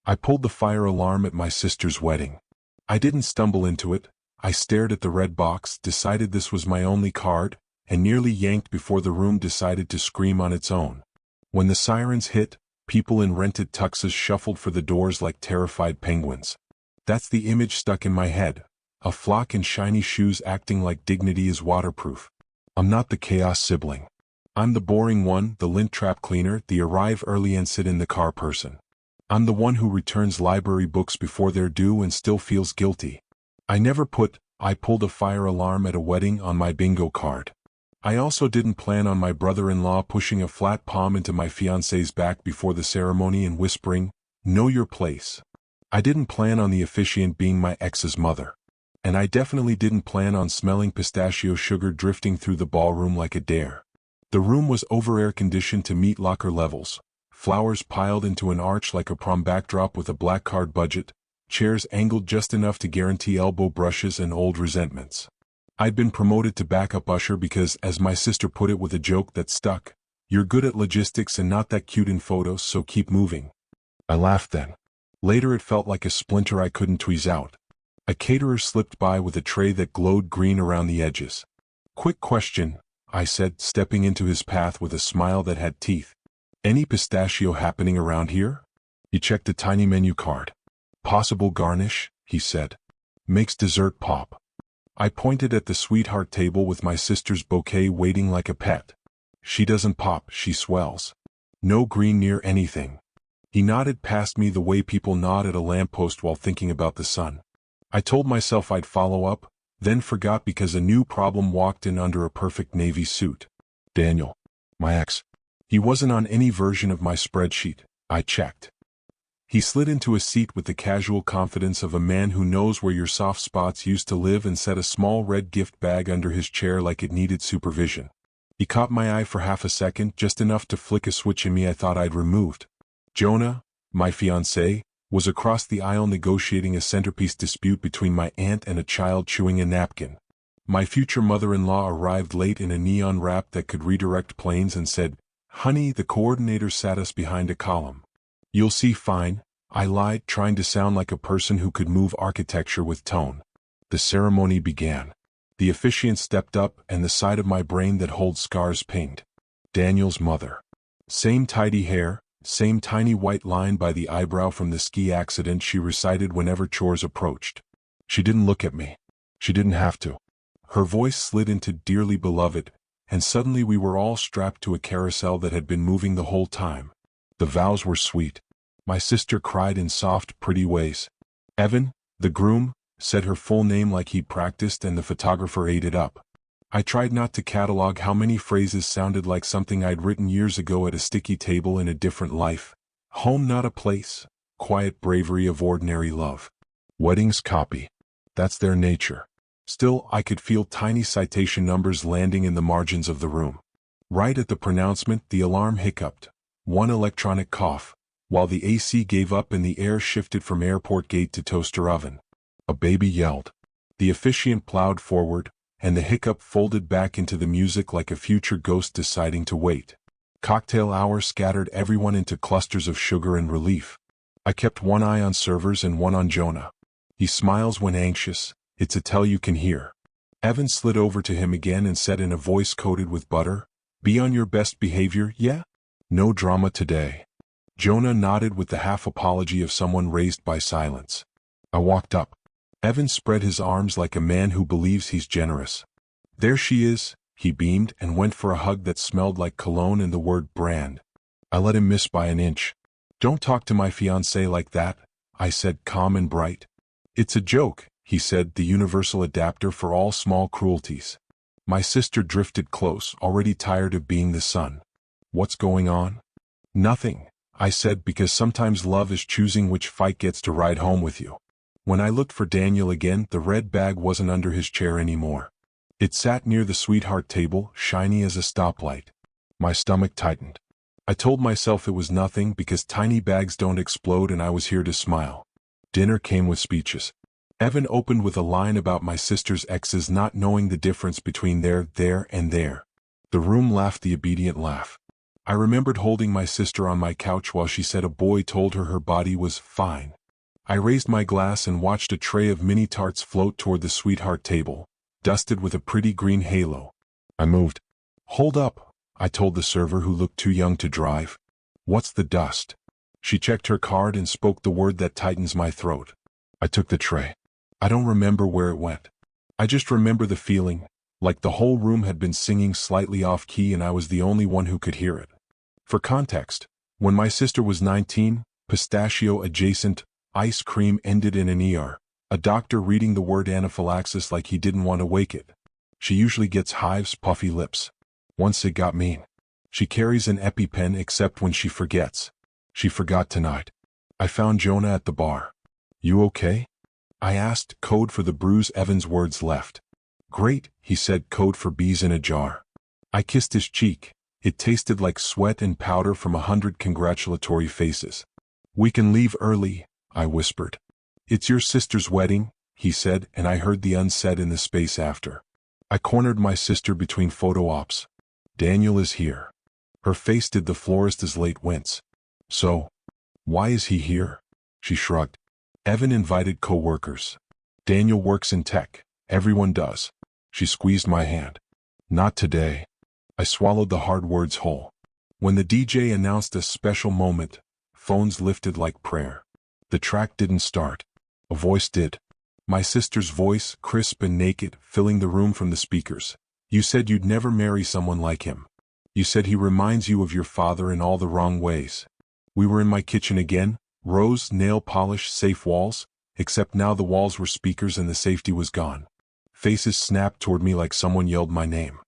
I pulled the fire alarm at my sister's wedding. I didn't stumble into it. I stared at the red box, decided this was my only card, and nearly yanked before the room decided to scream on its own. When the sirens hit, people in rented tuxes shuffled for the doors like terrified penguins. That's the image stuck in my head. A flock in shiny shoes acting like dignity is waterproof. I'm not the chaos sibling. I'm the boring one, the lint trap cleaner, the arrive early and sit in the car person. I'm the one who returns library books before they're due and still feels guilty. I never put, "I pulled a fire alarm at a wedding" on my bingo card. I also didn't plan on my brother-in-law pushing a flat palm into my fiancé's back before the ceremony and whispering, "Know your place." I didn't plan on the officiant being my ex's mother. And I definitely didn't plan on smelling pistachio sugar drifting through the ballroom like a dare. The room was over-air conditioned to meet locker levels, flowers piled into an arch like a prom backdrop with a black card budget, chairs angled just enough to guarantee elbow brushes and old resentments. I'd been promoted to backup usher because, as my sister put it with a joke that stuck, "You're good at logistics and not that cute in photos, so keep moving." I laughed then. Later it felt like a splinter I couldn't tweeze out. A caterer slipped by with a tray that glowed green around the edges. "Quick question," I said, stepping into his path with a smile that had teeth. "Any pistachio happening around here?" He checked a tiny menu card. "Possible garnish," he said. "Makes dessert pop." I pointed at the sweetheart table with my sister's bouquet waiting like a pet. "She doesn't pop, she swells. No green near anything." He nodded past me the way people nod at a lamppost while thinking about the sun. I told myself I'd follow up, then forgot because a new problem walked in under a perfect navy suit. Daniel. My ex. He wasn't on any version of my spreadsheet. I checked. He slid into a seat with the casual confidence of a man who knows where your soft spots used to live and set a small red gift bag under his chair like it needed supervision. He caught my eye for half a second, just enough to flick a switch in me I thought I'd removed. Jonah, my fiancé, was across the aisle negotiating a centerpiece dispute between my aunt and a child chewing a napkin. My future mother-in-law arrived late in a neon wrap that could redirect planes and said, "Honey, the coordinator sat us behind a column." "You'll see fine," I lied, trying to sound like a person who could move architecture with tone. The ceremony began. The officiant stepped up and the side of my brain that holds scars pinged. Daniel's mother. Same tidy hair, same tiny white line by the eyebrow from the ski accident she recited whenever chores approached. She didn't look at me. She didn't have to. Her voice slid into "Dearly beloved," and suddenly we were all strapped to a carousel that had been moving the whole time. The vows were sweet. My sister cried in soft, pretty ways. Evan, the groom, said her full name like he'd practiced, and the photographer ate it up. I tried not to catalog how many phrases sounded like something I'd written years ago at a sticky table in a different life. Home not a place, quiet bravery of ordinary love. Weddings copy. That's their nature. Still, I could feel tiny citation numbers landing in the margins of the room. Right at the pronouncement, the alarm hiccuped. One electronic cough, while the AC gave up and the air shifted from airport gate to toaster oven. A baby yelled. The officiant plowed forward, and the hiccup folded back into the music like a future ghost deciding to wait. Cocktail hour scattered everyone into clusters of sugar and relief. I kept one eye on servers and one on Jonah. He smiles when anxious. It's a tell you can hear. Evan slid over to him again and said in a voice coated with butter, "Be on your best behavior, yeah? No drama today." Jonah nodded with the half apology of someone raised by silence. I walked up. Evan spread his arms like a man who believes he's generous. "There she is," he beamed and went for a hug that smelled like cologne and the word brand. I let him miss by an inch. "Don't talk to my fiancé like that," I said, calm and bright. "It's a joke," he said, the universal adapter for all small cruelties. My sister drifted close, already tired of being the sun. "What's going on?" "Nothing," I said, because sometimes love is choosing which fight gets to ride home with you. When I looked for Daniel again, the red bag wasn't under his chair anymore. It sat near the sweetheart table, shiny as a stoplight. My stomach tightened. I told myself it was nothing because tiny bags don't explode and I was here to smile. Dinner came with speeches. Evan opened with a line about my sister's exes not knowing the difference between there, and there. The room laughed the obedient laugh. I remembered holding my sister on my couch while she said a boy told her her body was fine. I raised my glass and watched a tray of mini tarts float toward the sweetheart table, dusted with a pretty green halo. I moved. "Hold up," I told the server who looked too young to drive. "What's the dust?" She checked her card and spoke the word that tightens my throat. I took the tray. I don't remember where it went. I just remember the feeling, like the whole room had been singing slightly off-key and I was the only one who could hear it. For context, when my sister was 19, pistachio-adjacent ice cream ended in an ER, a doctor reading the word anaphylaxis like he didn't want to wake it. She usually gets hives, puffy lips. Once it got mean. She carries an EpiPen except when she forgets. She forgot tonight. I found Jonah at the bar. "You okay?" I asked, code for the bruise Evan's words left. "Great," he said, code for bees in a jar. I kissed his cheek. It tasted like sweat and powder from 100 congratulatory faces. "We can leave early," I whispered. "It's your sister's wedding," he said, and I heard the unsaid in the space after. I cornered my sister between photo ops. "Daniel is here." Her face did the florist's late wince. "So, why is he here?" She shrugged. "Evan invited co-workers. Daniel works in tech. Everyone does." She squeezed my hand. "Not today." I swallowed the hard words whole. When the DJ announced a special moment, phones lifted like prayer. The track didn't start. A voice did. My sister's voice, crisp and naked, filling the room from the speakers. "You said you'd never marry someone like him. You said he reminds you of your father in all the wrong ways." We were in my kitchen again, rose, nail polish, safe walls, except now the walls were speakers and the safety was gone. Faces snapped toward me like someone yelled my name.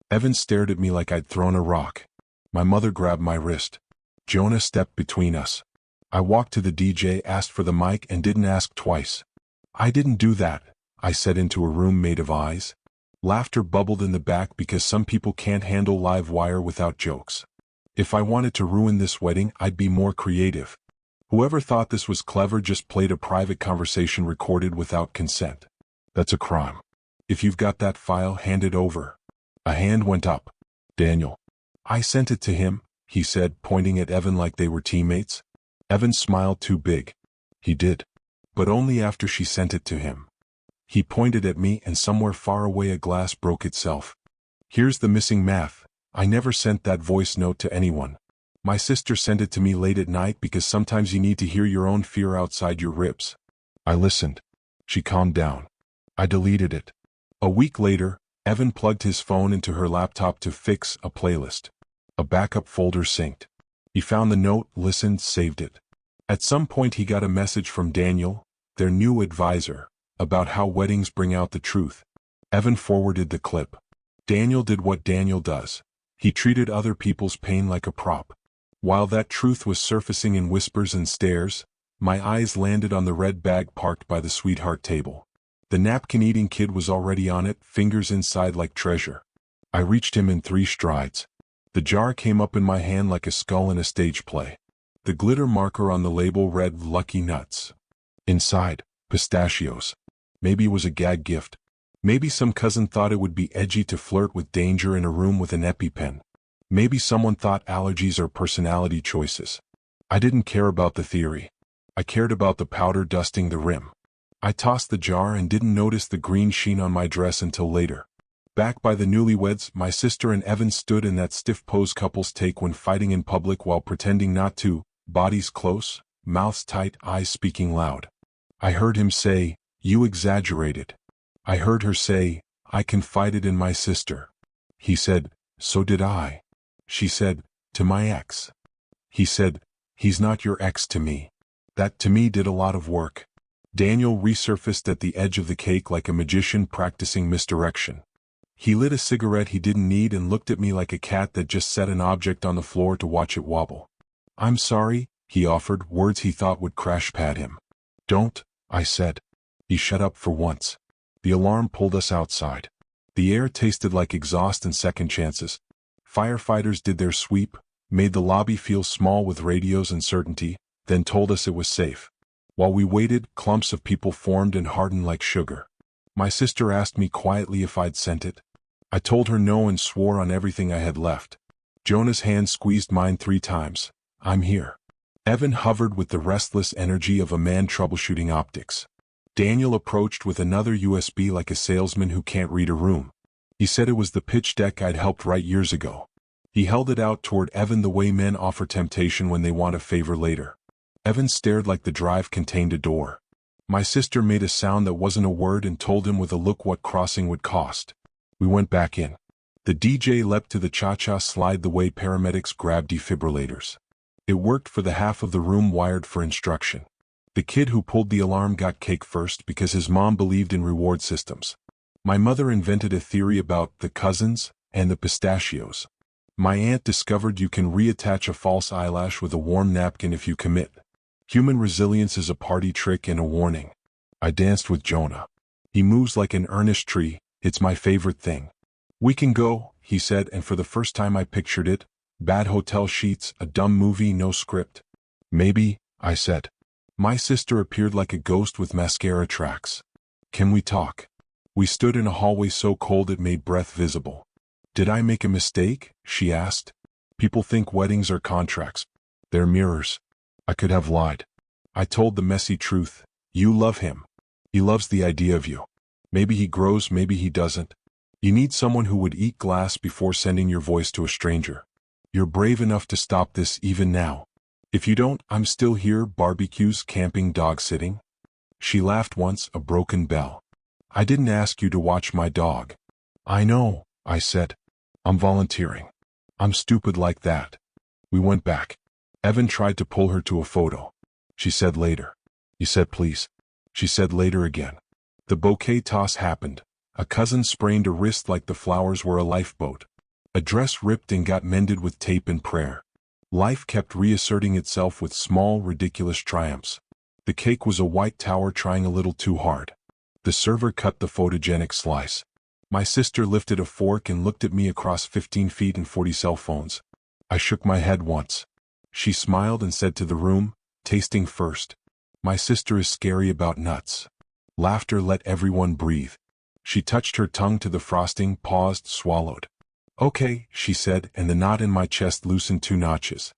Evan stared at me like I'd thrown a rock. My mother grabbed my wrist. Jonah stepped between us. I walked to the DJ, asked for the mic, and didn't ask twice. "I didn't do that," I said into a room made of eyes. Laughter bubbled in the back because some people can't handle live wire without jokes. If I wanted to ruin this wedding, I'd be more creative. Whoever thought this was clever just played a private conversation recorded without consent. That's a crime. If you've got that file, hand it over. A hand went up. "Daniel." "I sent it to him," he said, pointing at Evan like they were teammates. Evan smiled too big. "He did. But only after she sent it to him." He pointed at me and somewhere far away a glass broke itself. "Here's the missing math. I never sent that voice note to anyone. My sister sent it to me late at night because sometimes you need to hear your own fear outside your ribs." I listened. She calmed down. I deleted it. A week later, Evan plugged his phone into her laptop to fix a playlist. A backup folder synced. He found the note, listened, saved it. At some point he got a message from Daniel, their new advisor, about how weddings bring out the truth. Evan forwarded the clip. Daniel did what Daniel does. He treated other people's pain like a prop. While that truth was surfacing in whispers and stares, my eyes landed on the red bag parked by the sweetheart table. The napkin-eating kid was already on it, fingers inside like treasure. I reached him in 3 strides. The jar came up in my hand like a skull in a stage play. The glitter marker on the label read "Lucky Nuts." Inside, pistachios. Maybe it was a gag gift. Maybe some cousin thought it would be edgy to flirt with danger in a room with an EpiPen. Maybe someone thought allergies are personality choices. I didn't care about the theory. I cared about the powder dusting the rim. I tossed the jar and didn't notice the green sheen on my dress until later. Back by the newlyweds, my sister and Evan stood in that stiff pose couples take when fighting in public while pretending not to, bodies close, mouths tight, eyes speaking loud. I heard him say, "You exaggerated." I heard her say, "I confided in my sister." He said, "So did I." She said, "To my ex." He said, "He's not your ex to me." That to me did a lot of work. Daniel resurfaced at the edge of the cake like a magician practicing misdirection. He lit a cigarette he didn't need and looked at me like a cat that just set an object on the floor to watch it wobble. "I'm sorry," he offered, words he thought would crash pad him. "Don't," I said. He shut up for once. The alarm pulled us outside. The air tasted like exhaust and second chances. Firefighters did their sweep, made the lobby feel small with radios and certainty, then told us it was safe. While we waited, clumps of people formed and hardened like sugar. My sister asked me quietly if I'd sent it. I told her no and swore on everything I had left. Jonah's hand squeezed mine 3 times. I'm here. Evan hovered with the restless energy of a man troubleshooting optics. Daniel approached with another USB like a salesman who can't read a room. He said it was the pitch deck I'd helped write years ago. He held it out toward Evan the way men offer temptation when they want a favor later. Evan stared like the drive contained a door. My sister made a sound that wasn't a word and told him with a look what crossing would cost. We went back in. The DJ leapt to the cha-cha slide the way paramedics grab defibrillators. It worked for the half of the room wired for instruction. The kid who pulled the alarm got cake first because his mom believed in reward systems. My mother invented a theory about the cousins and the pistachios. My aunt discovered you can reattach a false eyelash with a warm napkin if you commit. Human resilience is a party trick and a warning. I danced with Jonah. He moves like an earnest tree. It's my favorite thing. We can go, he said, and for the first time I pictured it. Bad hotel sheets, a dumb movie, no script. Maybe, I said. My sister appeared like a ghost with mascara tracks. Can we talk? We stood in a hallway so cold it made breath visible. Did I make a mistake? She asked. People think weddings are contracts. They're mirrors. I could have lied. I told the messy truth. You love him. He loves the idea of you. Maybe he grows, maybe he doesn't. You need someone who would eat glass before sending your voice to a stranger. You're brave enough to stop this even now. If you don't, I'm still here, barbecues, camping, dog sitting. She laughed once, a broken bell. I didn't ask you to watch my dog. I know, I said. I'm volunteering. I'm stupid like that. We went back. Evan tried to pull her to a photo. She said later. He said please. She said later again. The bouquet toss happened. A cousin sprained a wrist like the flowers were a lifeboat. A dress ripped and got mended with tape and prayer. Life kept reasserting itself with small, ridiculous triumphs. The cake was a white tower trying a little too hard. The server cut the photogenic slice. My sister lifted a fork and looked at me across 15 feet and 40 cell phones. I shook my head once. She smiled and said to the room, tasting first. My sister is scary about nuts. Laughter let everyone breathe. She touched her tongue to the frosting, paused, swallowed. Okay, she said, and the knot in my chest loosened 2 notches.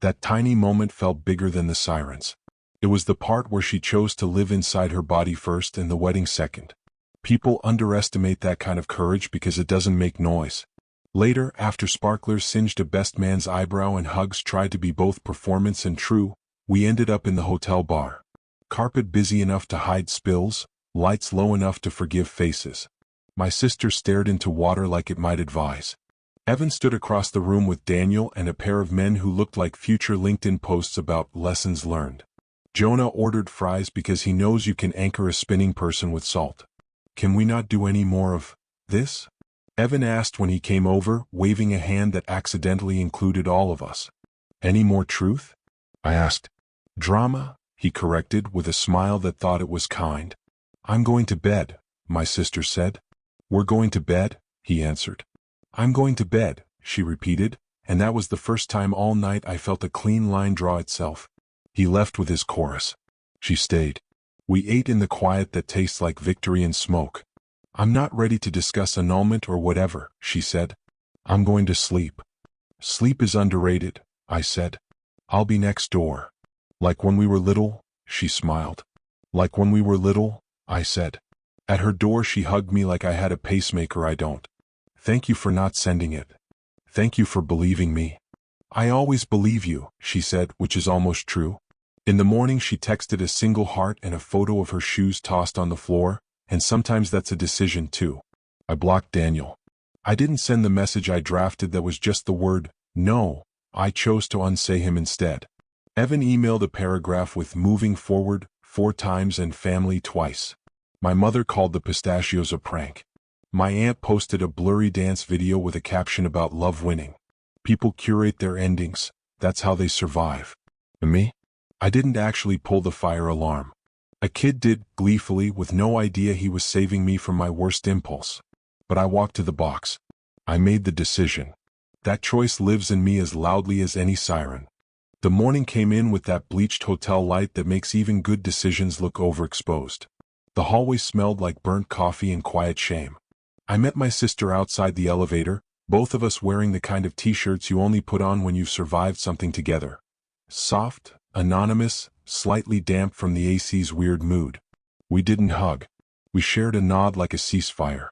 That tiny moment felt bigger than the sirens. It was the part where she chose to live inside her body first and the wedding second. People underestimate that kind of courage because it doesn't make noise. Later, after sparklers singed a best man's eyebrow and hugs tried to be both performance and true, we ended up in the hotel bar. Carpet busy enough to hide spills, lights low enough to forgive faces. My sister stared into water like it might advise. Evan stood across the room with Daniel and a pair of men who looked like future LinkedIn posts about lessons learned. Jonah ordered fries because he knows you can anchor a spinning person with salt. Can we not do any more of this? Evan asked when he came over, waving a hand that accidentally included all of us. Any more truth? I asked. Drama, he corrected with a smile that thought it was kind. I'm going to bed, my sister said. We're going to bed, he answered. I'm going to bed, she repeated, and that was the first time all night I felt a clean line draw itself. He left with his chorus. She stayed. We ate in the quiet that tastes like victory and smoke. I'm not ready to discuss annulment or whatever, she said. I'm going to sleep. Sleep is underrated, I said. I'll be next door. Like when we were little, she smiled. Like when we were little, I said. At her door she hugged me like I had a pacemaker. I don't. Thank you for not sending it. Thank you for believing me. I always believe you, she said, which is almost true. In the morning she texted a single heart and a photo of her shoes tossed on the floor, and sometimes that's a decision too. I blocked Daniel. I didn't send the message I drafted that was just the word, no. I chose to unsay him instead. Evan emailed a paragraph with moving forward 4 times and family twice. My mother called the pistachios a prank. My aunt posted a blurry dance video with a caption about love winning. People curate their endings, that's how they survive. And me? I didn't actually pull the fire alarm. A kid did, gleefully, with no idea he was saving me from my worst impulse. But I walked to the box. I made the decision. That choice lives in me as loudly as any siren. The morning came in with that bleached hotel light that makes even good decisions look overexposed. The hallway smelled like burnt coffee and quiet shame. I met my sister outside the elevator, both of us wearing the kind of t-shirts you only put on when you've survived something together. Soft, anonymous, slightly damp from the AC's weird mood. We didn't hug. We shared a nod like a ceasefire.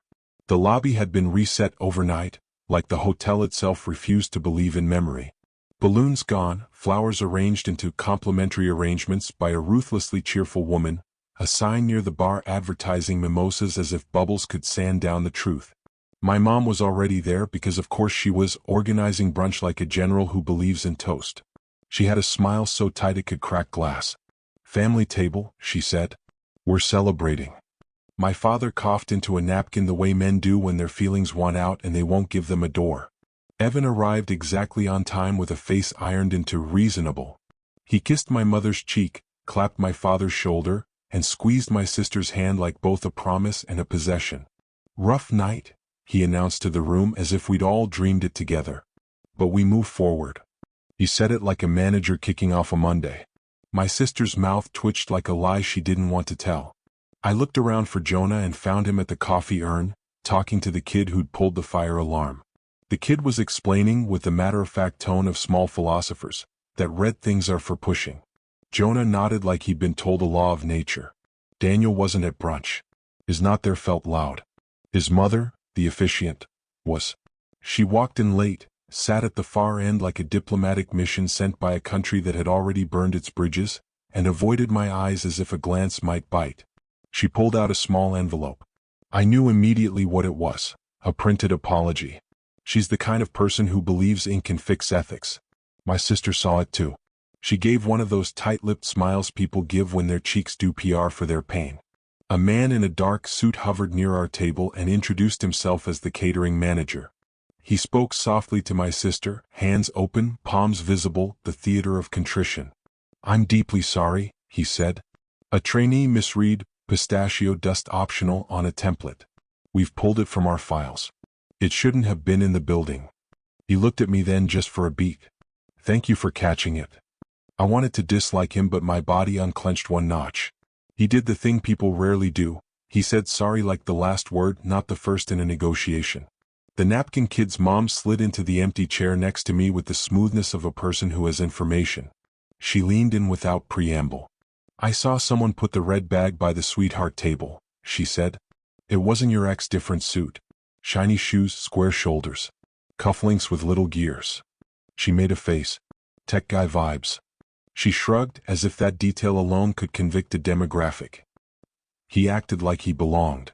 The lobby had been reset overnight, like the hotel itself refused to believe in memory. Balloons gone, flowers arranged into complimentary arrangements by a ruthlessly cheerful woman, a sign near the bar advertising mimosas as if bubbles could sand down the truth. My mom was already there because of course she was organizing brunch like a general who believes in toast. She had a smile so tight it could crack glass. "Family table," she said. "We're celebrating." My father coughed into a napkin the way men do when their feelings want out and they won't give them a door. Evan arrived exactly on time with a face ironed into reasonable. He kissed my mother's cheek, clapped my father's shoulder, and squeezed my sister's hand like both a promise and a possession. "Rough night," he announced to the room as if we'd all dreamed it together. "But we move forward." He said it like a manager kicking off a Monday. My sister's mouth twitched like a lie she didn't want to tell. I looked around for Jonah and found him at the coffee urn, talking to the kid who'd pulled the fire alarm. The kid was explaining with the matter-of-fact tone of small philosophers that red things are for pushing. Jonah nodded like he'd been told a law of nature. Daniel wasn't at brunch. His not there felt loud. His mother, the officiant, was. She walked in late, sat at the far end like a diplomatic mission sent by a country that had already burned its bridges, and avoided my eyes as if a glance might bite. She pulled out a small envelope. I knew immediately what it was, a printed apology. She's the kind of person who believes ink can fix ethics. My sister saw it too. She gave one of those tight-lipped smiles people give when their cheeks do PR for their pain. A man in a dark suit hovered near our table and introduced himself as the catering manager. He spoke softly to my sister, hands open, palms visible, the theater of contrition. "I'm deeply sorry," he said. "A trainee misread, pistachio dust optional on a template. We've pulled it from our files. It shouldn't have been in the building." He looked at me then just for a beat. "Thank you for catching it." I wanted to dislike him but my body unclenched one notch. He did the thing people rarely do. He said sorry like the last word, not the first in a negotiation. The napkin kid's mom slid into the empty chair next to me with the smoothness of a person who has information. She leaned in without preamble. "I saw someone put the red bag by the sweetheart table," she said. "It wasn't your ex, different suit. Shiny shoes, square shoulders. Cufflinks with little gears." She made a face. "Tech guy vibes." She shrugged as if that detail alone could convict a demographic. "He acted like he belonged."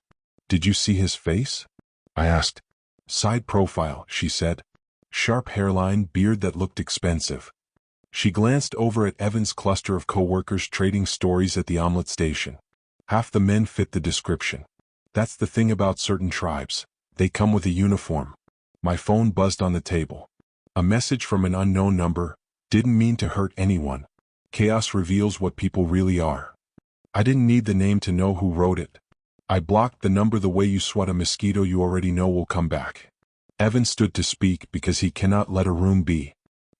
"Did you see his face?" I asked. "Side profile," she said. "Sharp hairline, beard that looked expensive." She glanced over at Evan's cluster of co-workers trading stories at the omelet station. Half the men fit the description. That's the thing about certain tribes. They come with a uniform. My phone buzzed on the table. A message from an unknown number. Didn't mean to hurt anyone. Chaos reveals what people really are. I didn't need the name to know who wrote it. I blocked the number the way you swat a mosquito you already know will come back. Evan stood to speak because he cannot let a room be.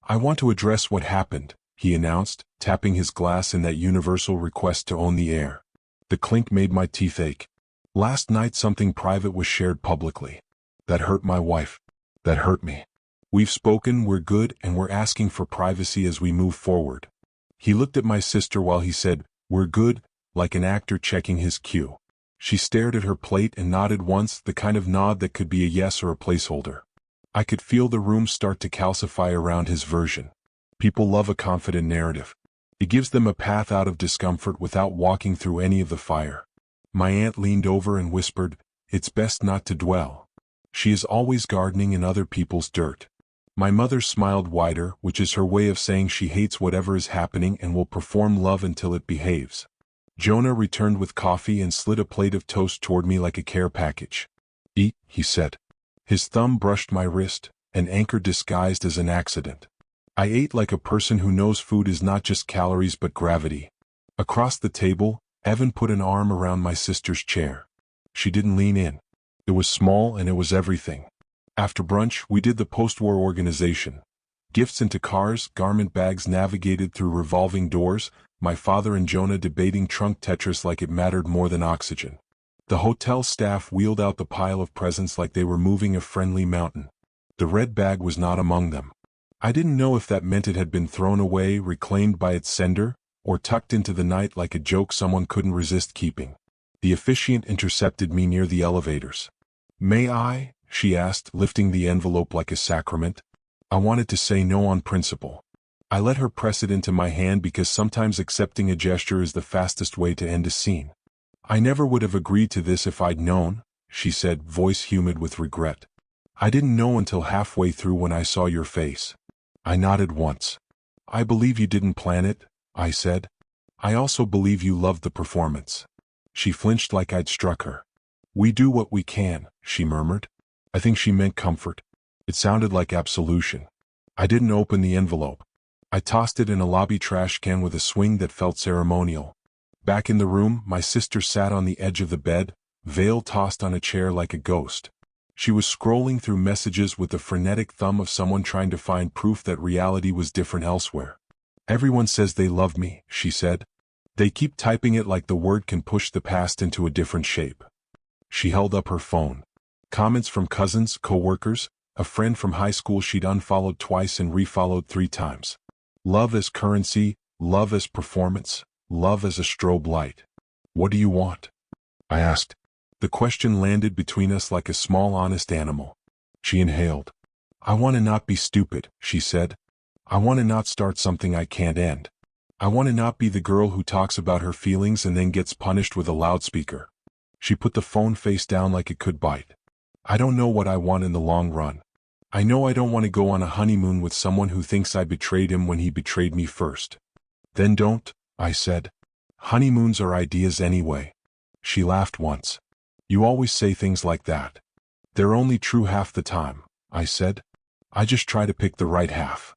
"I want to address what happened," he announced, tapping his glass in that universal request to own the air. The clink made my teeth ache. "Last night something private was shared publicly. That hurt my wife. That hurt me. We've spoken, we're good, and we're asking for privacy as we move forward." He looked at my sister while he said, "We're good," like an actor checking his cue. She stared at her plate and nodded once, the kind of nod that could be a yes or a placeholder. I could feel the room start to calcify around his version. People love a confident narrative. It gives them a path out of discomfort without walking through any of the fire. My aunt leaned over and whispered, "It's best not to dwell. She is always gardening in other people's dirt." My mother smiled wider, which is her way of saying she hates whatever is happening and will perform love until it behaves. Jonah returned with coffee and slid a plate of toast toward me like a care package. "Eat," he said. His thumb brushed my wrist, an anchor disguised as an accident. I ate like a person who knows food is not just calories but gravity. Across the table, Evan put an arm around my sister's chair. She didn't lean in. It was small and it was everything. After brunch, we did the post-war organization. Gifts into cars, garment bags navigated through revolving doors, my father and Jonah debating trunk Tetris like it mattered more than oxygen. The hotel staff wheeled out the pile of presents like they were moving a friendly mountain. The red bag was not among them. I didn't know if that meant it had been thrown away, reclaimed by its sender, or tucked into the night like a joke someone couldn't resist keeping. The officiant intercepted me near the elevators. "May I?" she asked, lifting the envelope like a sacrament. I wanted to say no on principle. I let her press it into my hand because sometimes accepting a gesture is the fastest way to end a scene. "I never would have agreed to this if I'd known," she said, voice humid with regret. "I didn't know until halfway through when I saw your face." I nodded once. "I believe you didn't plan it," I said. "I also believe you loved the performance." She flinched like I'd struck her. "We do what we can," she murmured. I think she meant comfort. It sounded like absolution. I didn't open the envelope. I tossed it in a lobby trash can with a swing that felt ceremonial. Back in the room, my sister sat on the edge of the bed, veil tossed on a chair like a ghost. She was scrolling through messages with the frenetic thumb of someone trying to find proof that reality was different elsewhere. "Everyone says they love me," she said. "They keep typing it like the word can push the past into a different shape." She held up her phone. Comments from cousins, co-workers, a friend from high school she'd unfollowed twice and refollowed 3 times. Love as currency, love as performance, love as a strobe light. "What do you want?" I asked. The question landed between us like a small honest animal. She inhaled. "I want to not be stupid," she said. "I want to not start something I can't end. I want to not be the girl who talks about her feelings and then gets punished with a loudspeaker." She put the phone face down like it could bite. "I don't know what I want in the long run. I know I don't want to go on a honeymoon with someone who thinks I betrayed him when he betrayed me first." "Then don't," I said. "Honeymoons are ideas anyway." She laughed once. "You always say things like that." "They're only true half the time," I said. "I just try to pick the right half."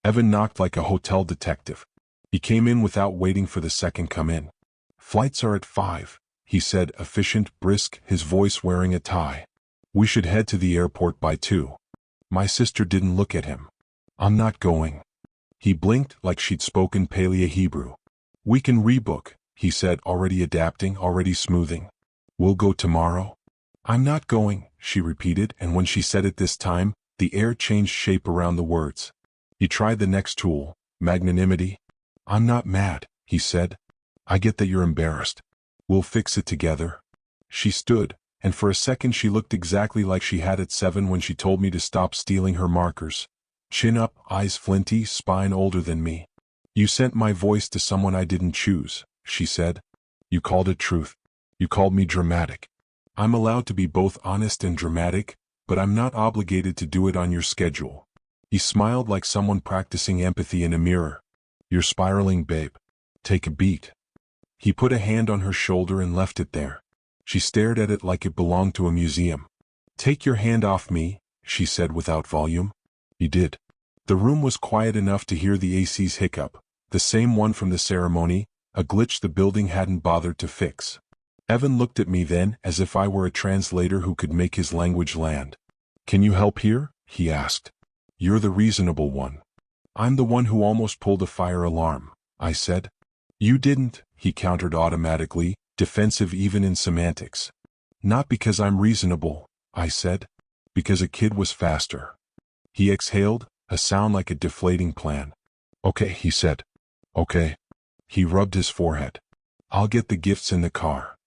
Evan knocked like a hotel detective. He came in without waiting for the second come in. "Flights are at 5, he said, officiant, brisk, his voice wearing a tie. "We should head to the airport by 2. My sister didn't look at him. "I'm not going." He blinked like she'd spoken Paleo Hebrew. "We can rebook," he said, already adapting, already smoothing. "We'll go tomorrow." "I'm not going," she repeated, and when she said it this time, the air changed shape around the words. He tried the next tool, magnanimity. "I'm not mad," he said. "I get that you're embarrassed. We'll fix it together." She stood, and for a second she looked exactly like she had at 7 when she told me to stop stealing her markers. Chin up, eyes flinty, spine older than me. "You sent my voice to someone I didn't choose," she said. "You called it truth. You called me dramatic. I'm allowed to be both honest and dramatic, but I'm not obligated to do it on your schedule." He smiled like someone practicing empathy in a mirror. "You're spiraling, babe. Take a beat." He put a hand on her shoulder and left it there. She stared at it like it belonged to a museum. "Take your hand off me," she said without volume. He did. The room was quiet enough to hear the AC's hiccup, the same one from the ceremony, a glitch the building hadn't bothered to fix. Evan looked at me then as if I were a translator who could make his language land. "Can you help here?" he asked. "You're the reasonable one." "I'm the one who almost pulled a fire alarm," I said. "You didn't," he countered automatically, defensive even in semantics. "Not because I'm reasonable," I said. "Because a kid was faster." He exhaled, a sound like a deflating plan. "Okay," he said. "Okay." He rubbed his forehead. "I'll get the gifts in the car."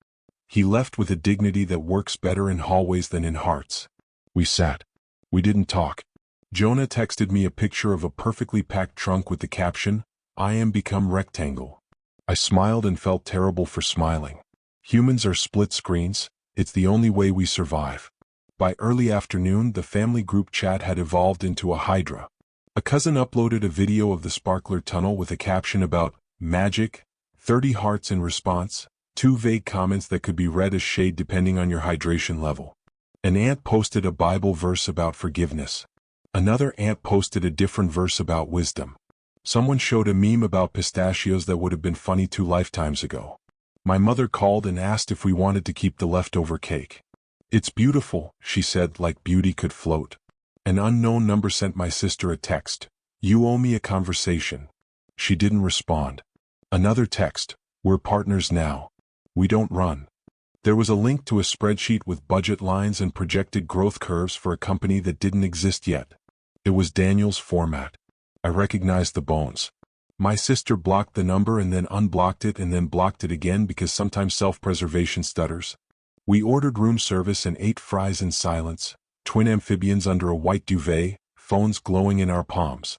He left with a dignity that works better in hallways than in hearts. We sat. We didn't talk. Jonah texted me a picture of a perfectly packed trunk with the caption, "I am become rectangle." I smiled and felt terrible for smiling. Humans are split screens, it's the only way we survive. By early afternoon, the family group chat had evolved into a hydra. A cousin uploaded a video of the sparkler tunnel with a caption about magic, 30 hearts in response, 2 vague comments that could be read as shade depending on your hydration level. An aunt posted a Bible verse about forgiveness. Another aunt posted a different verse about wisdom. Someone showed a meme about pistachios that would have been funny 2 lifetimes ago. My mother called and asked if we wanted to keep the leftover cake. "It's beautiful," she said, like beauty could float. An unknown number sent my sister a text. "You owe me a conversation." She didn't respond. Another text. "We're partners now. We don't run." There was a link to a spreadsheet with budget lines and projected growth curves for a company that didn't exist yet. It was Daniel's format. I recognized the bones. My sister blocked the number and then unblocked it and then blocked it again because sometimes self-preservation stutters. We ordered room service and ate fries in silence, twin amphibians under a white duvet, phones glowing in our palms.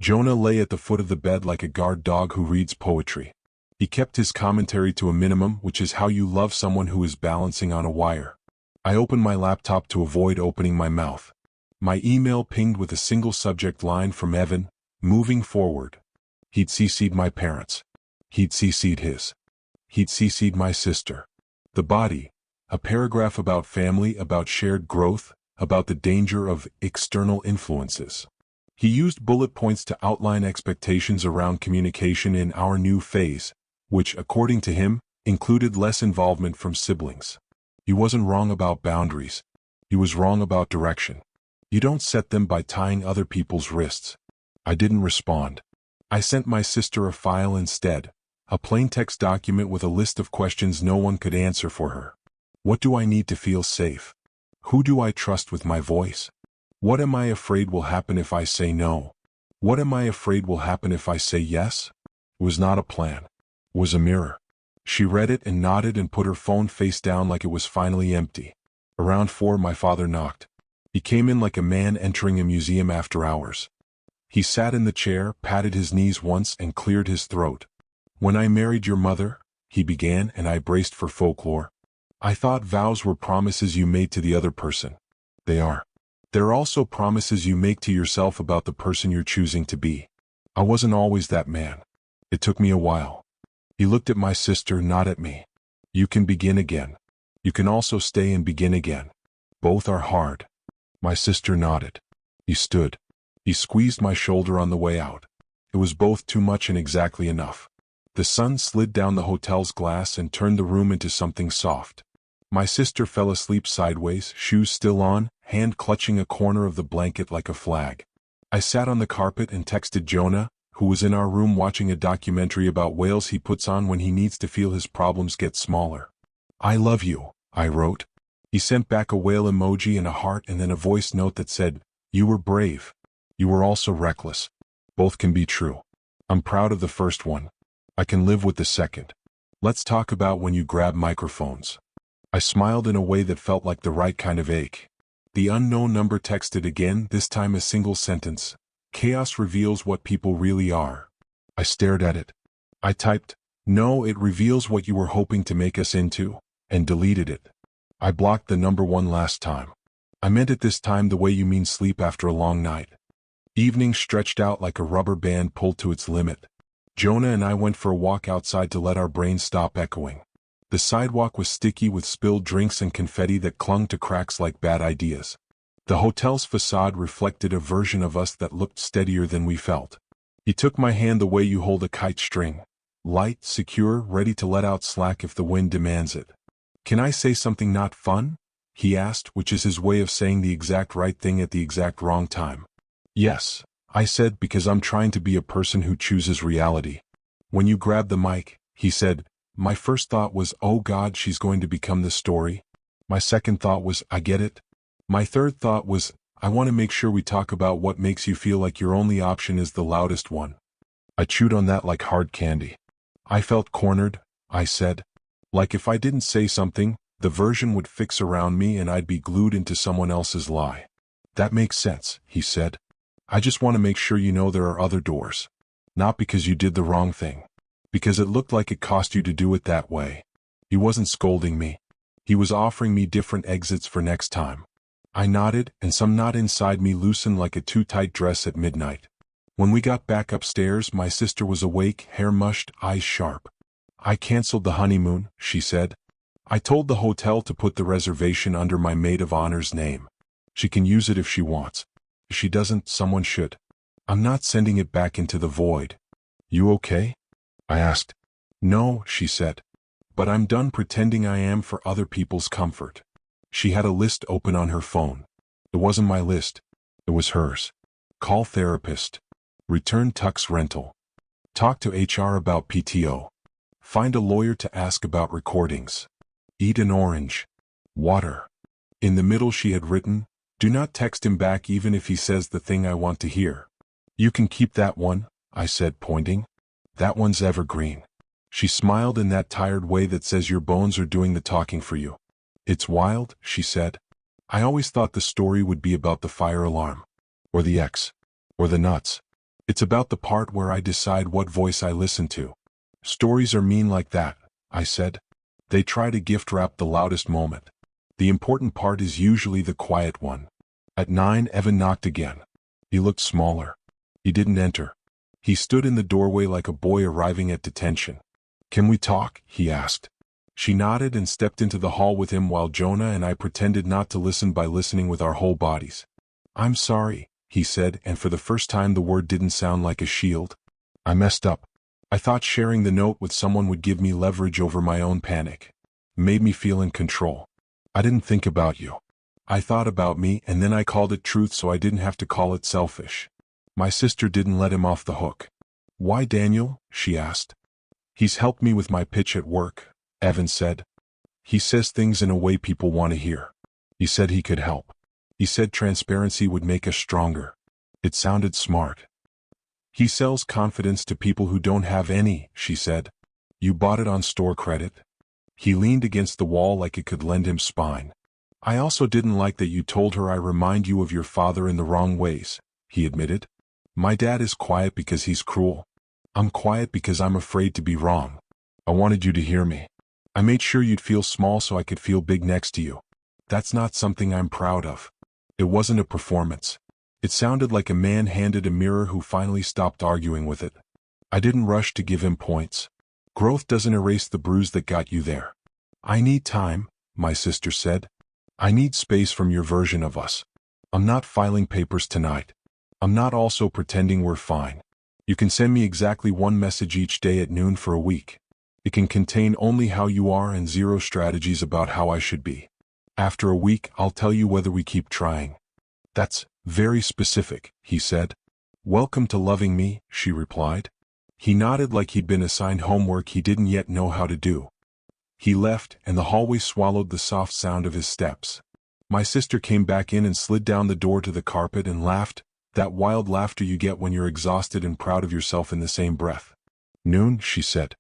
Jonah lay at the foot of the bed like a guard dog who reads poetry. He kept his commentary to a minimum, which is how you love someone who is balancing on a wire. I opened my laptop to avoid opening my mouth. My email pinged with a single subject line from Evan, moving forward. He'd CC'd my parents. He'd CC'd his. He'd CC'd my sister. The body. A paragraph about family, about shared growth, about the danger of external influences. He used bullet points to outline expectations around communication in our new phase, which, according to him, included less involvement from siblings. He wasn't wrong about boundaries. He was wrong about direction. You don't set them by tying other people's wrists. I didn't respond. I sent my sister a file instead, a plain text document with a list of questions no one could answer for her. What do I need to feel safe? Who do I trust with my voice? What am I afraid will happen if I say no? What am I afraid will happen if I say yes? It was not a plan. It was a mirror. She read it and nodded and put her phone face down like it was finally empty. Around 4, my father knocked. He came in like a man entering a museum after hours. He sat in the chair, patted his knees once and cleared his throat. When I married your mother, he began, and I braced for folklore. I thought vows were promises you made to the other person. They are. They're also promises you make to yourself about the person you're choosing to be. I wasn't always that man. It took me a while. He looked at my sister, not at me. You can begin again. You can also stay and begin again. Both are hard. My sister nodded. He stood. He squeezed my shoulder on the way out. It was both too much and exactly enough. The sun slid down the hotel's glass and turned the room into something soft. My sister fell asleep sideways, shoes still on, hand clutching a corner of the blanket like a flag. I sat on the carpet and texted Jonah, who was in our room watching a documentary about whales he puts on when he needs to feel his problems get smaller. I love you, I wrote. He sent back a whale emoji and a heart and then a voice note that said, you were brave. You were also reckless. Both can be true. I'm proud of the first one. I can live with the second. Let's talk about when you grab microphones. I smiled in a way that felt like the right kind of ache. The unknown number texted again, this time a single sentence. Chaos reveals what people really are. I stared at it. I typed, no, it reveals what you were hoping to make us into, and deleted it. I blocked the number one last time. I meant it this time the way you mean sleep after a long night. Evening stretched out like a rubber band pulled to its limit. Jonah and I went for a walk outside to let our brains stop echoing. The sidewalk was sticky with spilled drinks and confetti that clung to cracks like bad ideas. The hotel's facade reflected a version of us that looked steadier than we felt. He took my hand the way you hold a kite string. Light, secure, ready to let out slack if the wind demands it. Can I say something not fun? He asked, which is his way of saying the exact right thing at the exact wrong time. Yes, I said, because I'm trying to be a person who chooses reality. When you grabbed the mic, he said, my first thought was, oh God, she's going to become the story. My second thought was, I get it. My third thought was, I want to make sure we talk about what makes you feel like your only option is the loudest one. I chewed on that like hard candy. I felt cornered, I said. Like if I didn't say something, the version would fix around me and I'd be glued into someone else's lie. That makes sense, he said. I just want to make sure you know there are other doors. Not because you did the wrong thing. Because it looked like it cost you to do it that way. He wasn't scolding me. He was offering me different exits for next time. I nodded, and some knot inside me loosened like a too-tight dress at midnight. When we got back upstairs, my sister was awake, hair mushed, eyes sharp. I canceled the honeymoon, she said. I told the hotel to put the reservation under my maid of honor's name. She can use it if she wants. If she doesn't, someone should. I'm not sending it back into the void. You okay? I asked. No, she said. But I'm done pretending I am for other people's comfort. She had a list open on her phone. It wasn't my list. It was hers. Call therapist. Return tux rental. Talk to HR about PTO. Find a lawyer to ask about recordings. Eat an orange. Water. In the middle she had written, do not text him back even if he says the thing I want to hear. You can keep that one, I said, pointing. That one's evergreen. She smiled in that tired way that says your bones are doing the talking for you. It's wild, she said. I always thought the story would be about the fire alarm. Or the ex. Or the nuts. It's about the part where I decide what voice I listen to. Stories are mean like that, I said. They try to gift wrap the loudest moment. The important part is usually the quiet one. At 9, Evan knocked again. He looked smaller. He didn't enter. He stood in the doorway like a boy arriving at detention. Can we talk? He asked. She nodded and stepped into the hall with him while Jonah and I pretended not to listen by listening with our whole bodies. I'm sorry, he said, and for the first time the word didn't sound like a shield. I messed up. I thought sharing the note with someone would give me leverage over my own panic. It made me feel in control. I didn't think about you. I thought about me, and then I called it truth so I didn't have to call it selfish. My sister didn't let him off the hook. Why Daniel? She asked. He's helped me with my pitch at work, Evan said. He says things in a way people want to hear. He said he could help. He said transparency would make us stronger. It sounded smart. He sells confidence to people who don't have any, she said. You bought it on store credit? He leaned against the wall like it could lend him spine. I also didn't like that you told her I remind you of your father in the wrong ways, he admitted. My dad is quiet because he's cruel. I'm quiet because I'm afraid to be wrong. I wanted you to hear me. I made sure you'd feel small so I could feel big next to you. That's not something I'm proud of. It wasn't a performance. It sounded like a man handed a mirror who finally stopped arguing with it. I didn't rush to give him points. Growth doesn't erase the bruise that got you there. I need time, my sister said. I need space from your version of us. I'm not filing papers tonight. I'm not also pretending we're fine. You can send me exactly one message each day at noon for a week. It can contain only how you are and 0 strategies about how I should be. After a week, I'll tell you whether we keep trying. That's very specific, he said. Welcome to loving me, she replied. He nodded like he'd been assigned homework he didn't yet know how to do. He left, and the hallway swallowed the soft sound of his steps. My sister came back in and slid down the door to the carpet and laughed, that wild laughter you get when you're exhausted and proud of yourself in the same breath. Noon, she said.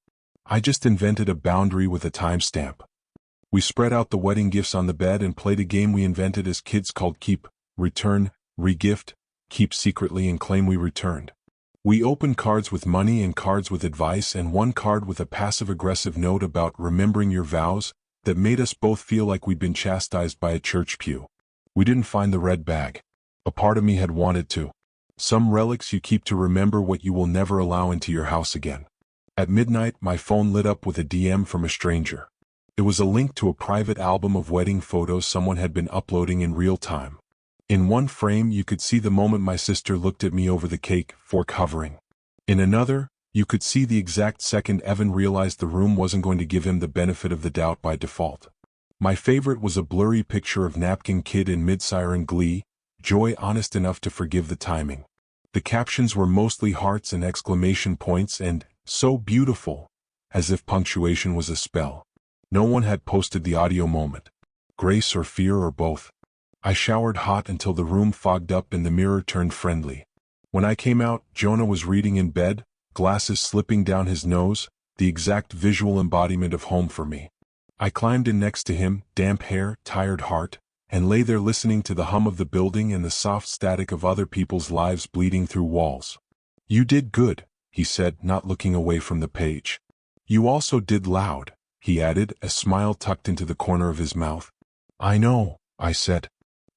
I just invented a boundary with a timestamp. We spread out the wedding gifts on the bed and played a game we invented as kids called Keep, Return, Regift, Keep Secretly and Claim We Returned. We opened cards with money and cards with advice and one card with a passive-aggressive note about remembering your vows that made us both feel like we'd been chastised by a church pew. We didn't find the red bag. A part of me had wanted to. Some relics you keep to remember what you will never allow into your house again. At midnight, my phone lit up with a DM from a stranger. It was a link to a private album of wedding photos someone had been uploading in real time. In one frame, you could see the moment my sister looked at me over the cake, fork hovering. In another, you could see the exact second Evan realized the room wasn't going to give him the benefit of the doubt by default. My favorite was a blurry picture of Napkin Kid in mid-siren glee, joy honest enough to forgive the timing. The captions were mostly hearts and exclamation points and, so beautiful, as if punctuation was a spell. No one had posted the audio moment. Grace or fear or both. I showered hot until the room fogged up and the mirror turned friendly. When I came out, Jonah was reading in bed, glasses slipping down his nose, the exact visual embodiment of home for me. I climbed in next to him, damp hair, tired heart, and lay there listening to the hum of the building and the soft static of other people's lives bleeding through walls. You did good, he said, not looking away from the page. You also did loud, he added, a smile tucked into the corner of his mouth. I know, I said.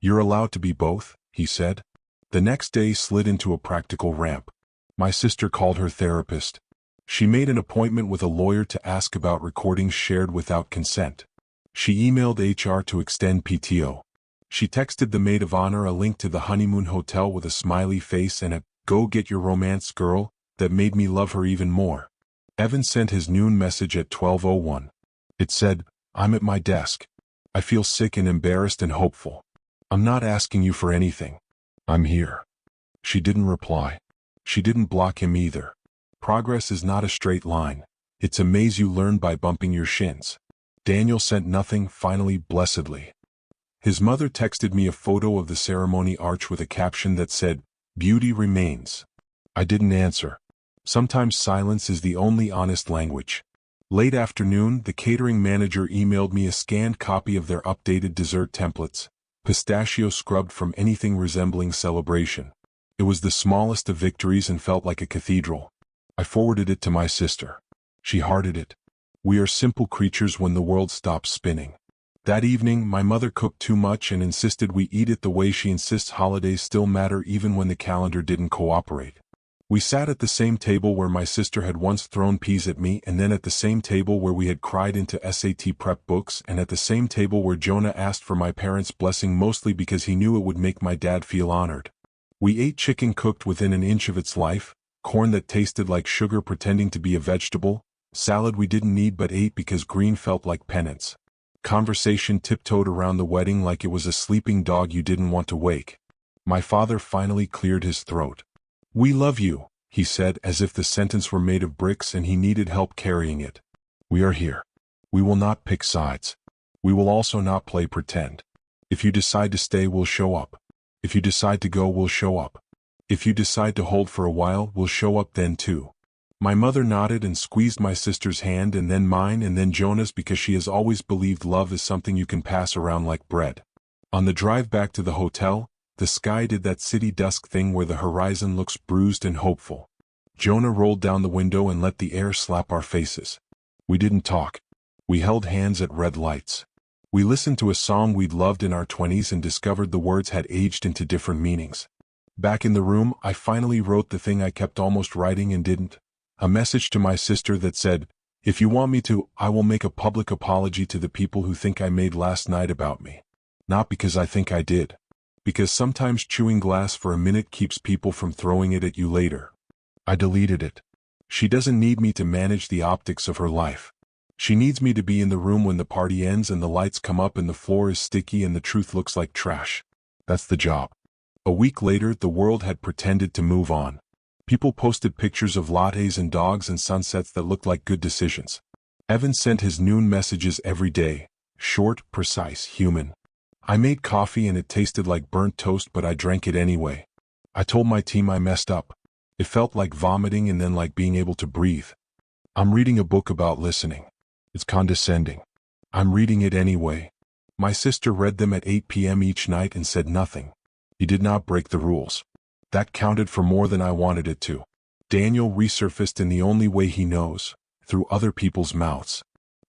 You're allowed to be both, he said. The next day slid into a practical ramp. My sister called her therapist. She made an appointment with a lawyer to ask about recordings shared without consent. She emailed HR to extend PTO. She texted the maid of honor a link to the honeymoon hotel with a smiley face and a "go get your romance girl" that made me love her even more. Evan sent his noon message at 12:01. It said, I'm at my desk. I feel sick and embarrassed and hopeful. I'm not asking you for anything. I'm here. She didn't reply. She didn't block him either. Progress is not a straight line. It's a maze you learn by bumping your shins. Daniel sent nothing, finally, blessedly. His mother texted me a photo of the ceremony arch with a caption that said, "Beauty remains." I didn't answer. Sometimes silence is the only honest language. Late afternoon, the catering manager emailed me a scanned copy of their updated dessert templates, pistachio scrubbed from anything resembling celebration. It was the smallest of victories and felt like a cathedral. I forwarded it to my sister. She hearted it. We are simple creatures when the world stops spinning. That evening, my mother cooked too much and insisted we eat it the way she insists holidays still matter even when the calendar didn't cooperate. We sat at the same table where my sister had once thrown peas at me, and then at the same table where we had cried into SAT prep books, and at the same table where Jonah asked for my parents' blessing mostly because he knew it would make my dad feel honored. We ate chicken cooked within an inch of its life, corn that tasted like sugar pretending to be a vegetable, salad we didn't need but ate because green felt like penance. Conversation tiptoed around the wedding like it was a sleeping dog you didn't want to wake. My father finally cleared his throat. "We love you," he said, as if the sentence were made of bricks and he needed help carrying it. "We are here. We will not pick sides. We will also not play pretend. If you decide to stay, we'll show up. If you decide to go, we'll show up. If you decide to hold for a while, we'll show up then too." My mother nodded and squeezed my sister's hand and then mine and then Jonah's because she has always believed love is something you can pass around like bread. On the drive back to the hotel, the sky did that city dusk thing where the horizon looks bruised and hopeful. Jonah rolled down the window and let the air slap our faces. We didn't talk. We held hands at red lights. We listened to a song we'd loved in our 20s and discovered the words had aged into different meanings. Back in the room, I finally wrote the thing I kept almost writing and didn't. A message to my sister that said, "If you want me to, I will make a public apology to the people who think I made last night about me. Not because I think I did. Because sometimes chewing glass for a minute keeps people from throwing it at you later." I deleted it. She doesn't need me to manage the optics of her life. She needs me to be in the room when the party ends and the lights come up and the floor is sticky and the truth looks like trash. That's the job. A week later, the world had pretended to move on. People posted pictures of lattes and dogs and sunsets that looked like good decisions. Evan sent his noon messages every day, short, precise, human. I made coffee and it tasted like burnt toast, but I drank it anyway. I told my team I messed up. It felt like vomiting and then like being able to breathe. I'm reading a book about listening. It's condescending. I'm reading it anyway. My sister read them at 8 p.m. each night and said nothing. He did not break the rules. That counted for more than I wanted it to. Daniel resurfaced in the only way he knows, through other people's mouths.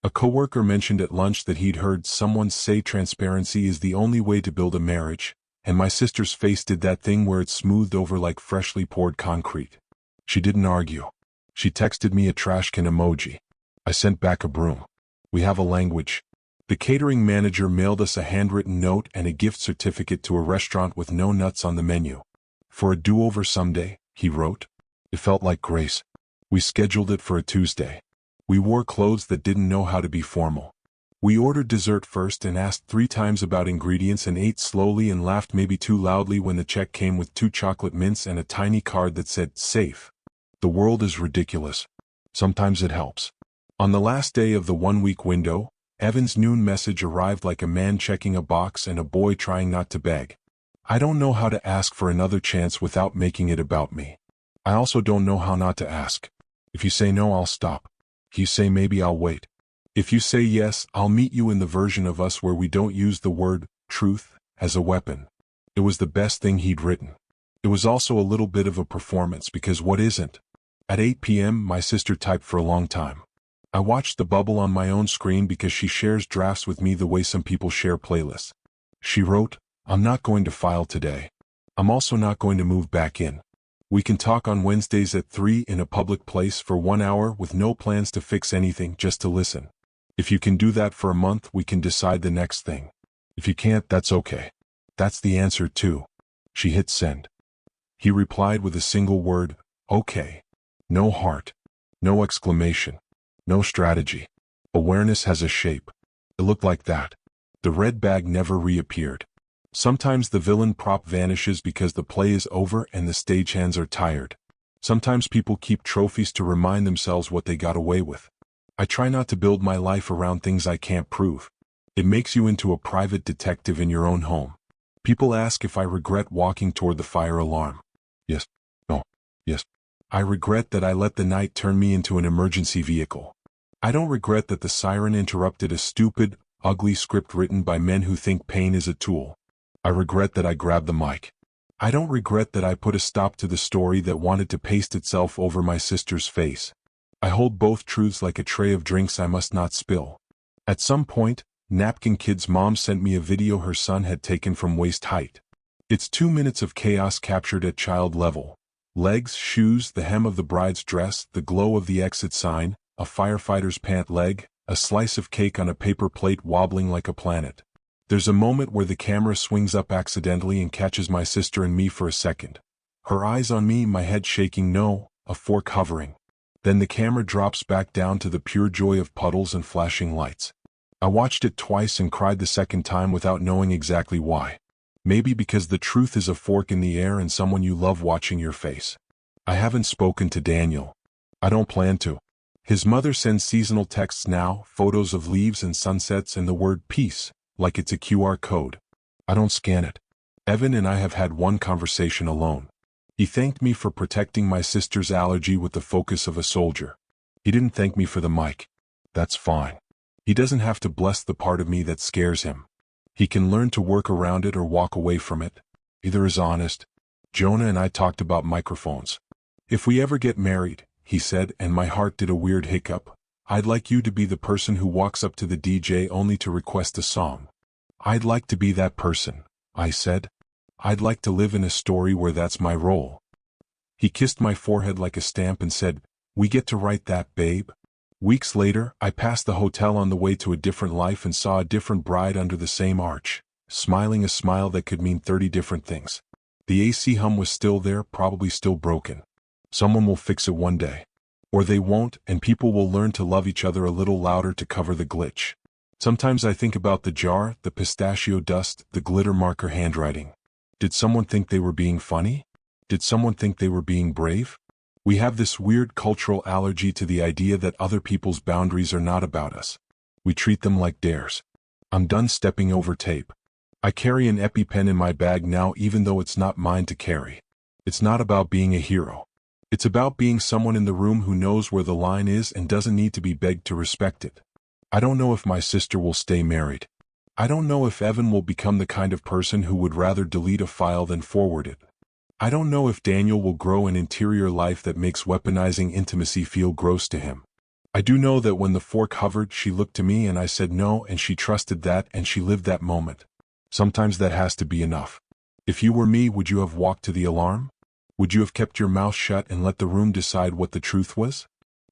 A coworker mentioned at lunch that he'd heard someone say transparency is the only way to build a marriage, and my sister's face did that thing where it smoothed over like freshly poured concrete. She didn't argue. She texted me a trash can emoji. I sent back a broom. We have a language. The catering manager mailed us a handwritten note and a gift certificate to a restaurant with no nuts on the menu. "For a do-over someday," he wrote. It felt like grace. We scheduled it for a Tuesday. We wore clothes that didn't know how to be formal. We ordered dessert first and asked 3 times about ingredients and ate slowly and laughed maybe too loudly when the check came with 2 chocolate mints and a tiny card that said, "Safe." The world is ridiculous. Sometimes it helps. On the last day of the 1-week window, Evan's noon message arrived like a man checking a box and a boy trying not to beg. I don't know how to ask for another chance without making it about me. I also don't know how not to ask. If you say no, I'll stop. If you say maybe, I'll wait. If you say yes, I'll meet you in the version of us where we don't use the word truth as a weapon. It was the best thing he'd written. It was also a little bit of a performance because what isn't? At 8 p.m., my sister typed for a long time. I watched the bubble on my own screen because she shares drafts with me the way some people share playlists. She wrote, "I'm not going to file today. I'm also not going to move back in. We can talk on Wednesdays at 3 in a public place for 1 hour with no plans to fix anything, just to listen. If you can do that for a month, we can decide the next thing. If you can't, that's okay. That's the answer too." She hit send. He replied with a single word, "Okay." No heart. No exclamation. No strategy. Awareness has a shape. It looked like that. The red bag never reappeared. Sometimes the villain prop vanishes because the play is over and the stagehands are tired. Sometimes people keep trophies to remind themselves what they got away with. I try not to build my life around things I can't prove. It makes you into a private detective in your own home. People ask if I regret walking toward the fire alarm. Yes. No. Yes. I regret that I let the night turn me into an emergency vehicle. I don't regret that the siren interrupted a stupid, ugly script written by men who think pain is a tool. I regret that I grabbed the mic. I don't regret that I put a stop to the story that wanted to paste itself over my sister's face. I hold both truths like a tray of drinks I must not spill. At some point, Napkin Kid's mom sent me a video her son had taken from waist height. It's 2 minutes of chaos captured at child level. Legs, shoes, the hem of the bride's dress, the glow of the exit sign, a firefighter's pant leg, a slice of cake on a paper plate wobbling like a planet. There's a moment where the camera swings up accidentally and catches my sister and me for a second. Her eyes on me, my head shaking, no, a fork hovering. Then the camera drops back down to the pure joy of puddles and flashing lights. I watched it twice and cried the second time without knowing exactly why. Maybe because the truth is a fork in the air and someone you love watching your face. I haven't spoken to Daniel. I don't plan to. His mother sends seasonal texts now, photos of leaves and sunsets and the word peace, like it's a QR code. I don't scan it. Evan and I have had one conversation alone. He thanked me for protecting my sister's allergy with the focus of a soldier. He didn't thank me for the mic. That's fine. He doesn't have to bless the part of me that scares him. He can learn to work around it or walk away from it. Either is honest. Jonah and I talked about microphones. If we ever get married, he said, and my heart did a weird hiccup, I'd like you to be the person who walks up to the DJ only to request a song. I'd like to be that person, I said. I'd like to live in a story where that's my role. He kissed my forehead like a stamp and said, we get to write that, babe. Weeks later, I passed the hotel on the way to a different life and saw a different bride under the same arch, smiling a smile that could mean 30 different things. The AC hum was still there, probably still broken. Someone will fix it one day. Or they won't, and people will learn to love each other a little louder to cover the glitch. Sometimes I think about the jar, the pistachio dust, the glitter marker handwriting. Did someone think they were being funny? Did someone think they were being brave? We have this weird cultural allergy to the idea that other people's boundaries are not about us. We treat them like dares. I'm done stepping over tape. I carry an EpiPen in my bag now even though it's not mine to carry. It's not about being a hero. It's about being someone in the room who knows where the line is and doesn't need to be begged to respect it. I don't know if my sister will stay married. I don't know if Evan will become the kind of person who would rather delete a file than forward it. I don't know if Daniel will grow an interior life that makes weaponizing intimacy feel gross to him. I do know that when the fork hovered, she looked to me and I said no, and she trusted that and she lived that moment. Sometimes that has to be enough. If you were me, would you have walked to the alarm? Would you have kept your mouth shut and let the room decide what the truth was?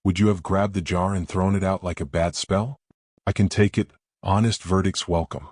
Would you have grabbed the jar and thrown it out like a bad spell? I can take it. Honest verdicts welcome.